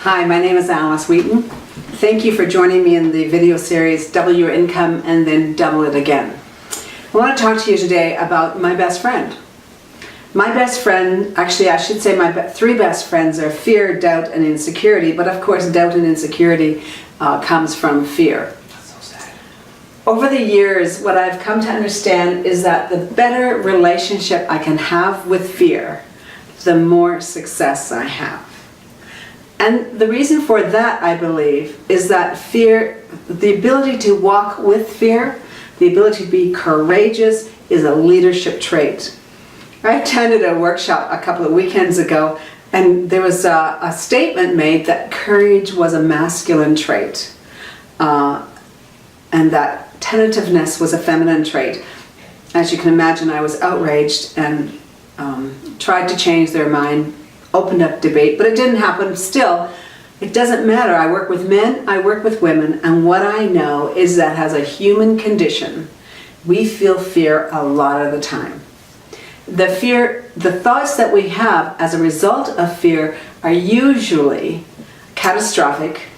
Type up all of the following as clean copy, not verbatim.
Hi, my name is Alice Wheaton. Thank you for joining me in the video series Double Your Income and Then Double It Again. I want to talk to you today about my best friend. My best friend, actually I should say my three best friends are fear, doubt, and insecurity, but of course doubt and insecurity comes from fear. That's so sad. Over the years, what I've come to understand is that the better relationship I can have with fear, the more success I have. And the reason for that, I believe, is that fear, the ability to walk with fear, the ability to be courageous, is a leadership trait. I attended a workshop a couple of weekends ago, and there was a statement made that courage was a masculine trait, and that tentativeness was a feminine trait. As you can imagine, I was outraged and tried to change their mind, opened up debate, but it didn't happen. Still, it doesn't matter. I work with men, I work with women, and what I know is that as a human condition, we feel fear a lot of the time. The thoughts that we have as a result of fear are usually catastrophic,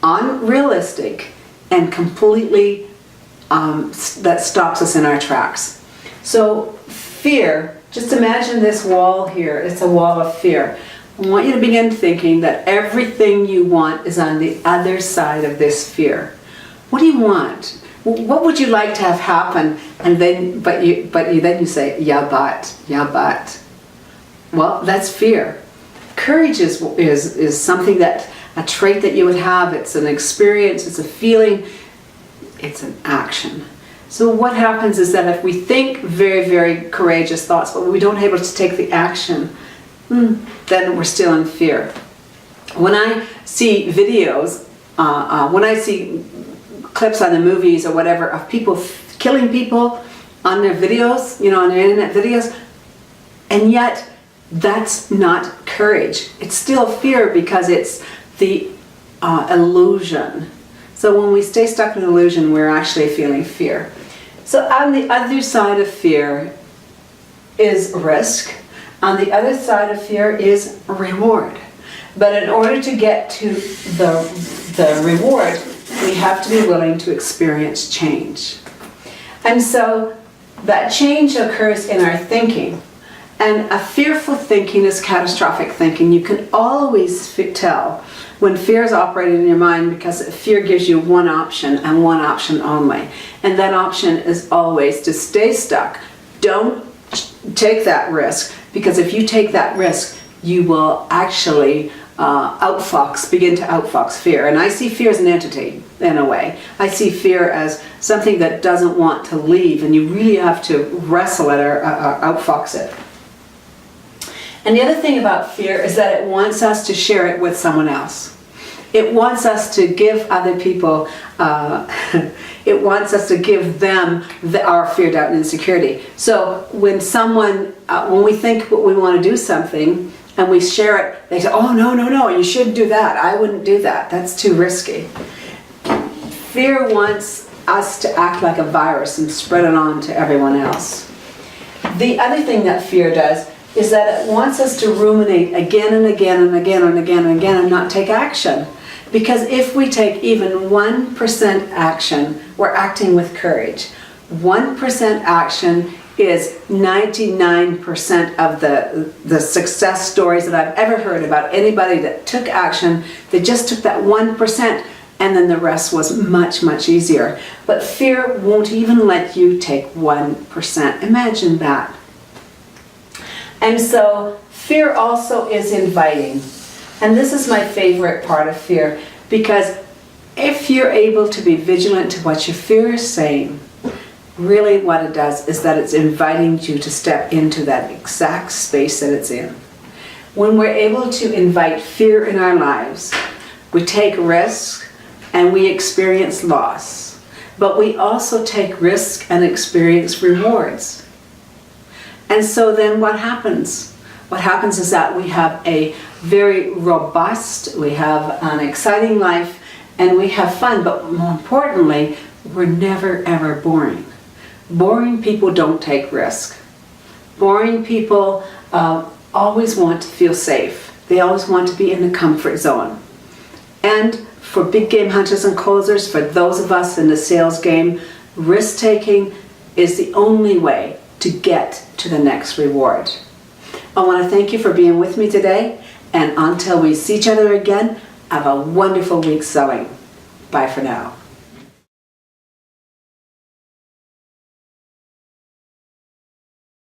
unrealistic, and completely that stops us in our tracks. So fear, just imagine this wall here. It's a wall of fear. I want you to begin thinking that everything you want is on the other side of this fear. What do you want? What would you like to have happen? And then, then you say, yeah, but. Well, that's fear. Courage is something that, a trait that you would have. It's an experience, it's a feeling, it's an action. So what happens is that if we think very, very courageous thoughts, but we don't able to take the action, then we're still in fear. When I see videos, when I see clips on the movies or whatever of people killing people on their videos, on their internet videos, and yet that's not courage. It's still fear because it's the illusion. So when we stay stuck in an illusion, we're actually feeling fear. So on the other side of fear is risk. On the other side of fear is reward. But in order to get to the reward, we have to be willing to experience change. And so that change occurs in our thinking. And a fearful thinking is catastrophic thinking. You can always tell when fear is operating in your mind, because fear gives you one option and one option only. And that option is always to stay stuck. Don't take that risk, because if you take that risk, you will actually begin to outfox fear. And I see fear as an entity, in a way. I see fear as something that doesn't want to leave, and you really have to wrestle it or outfox it. And the other thing about fear is that it wants us to share it with someone else. It wants us to give other people, it wants us to give them our fear, doubt, and insecurity. So when we think we want to do something and we share it, they say, oh, no, you shouldn't do that. I wouldn't do that. That's too risky. Fear wants us to act like a virus and spread it on to everyone else. The other thing that fear does is that it wants us to ruminate again and again and again and again and again and not take action. Because if we take even 1% action, we're acting with courage. 1% action is 99% of the success stories that I've ever heard about anybody that took action. They just took that 1%, and then the rest was much, much easier. But fear won't even let you take 1%. Imagine that. And so fear also is inviting. And this is my favorite part of fear, because if you're able to be vigilant to what your fear is saying, really what it does is that it's inviting you to step into that exact space that it's in. When we're able to invite fear in our lives, we take risks and we experience loss. But we also take risks and experience rewards. And so then what happens? What happens is that we have a very robust, we have an exciting life, and we have fun, but more importantly, we're never ever boring. Boring people don't take risk. Boring people always want to feel safe. They always want to be in the comfort zone. And for big game hunters and closers, for those of us in the sales game, risk-taking is the only way to get to the next reward. I want to thank you for being with me today, and until we see each other again, have a wonderful week selling. Bye for now.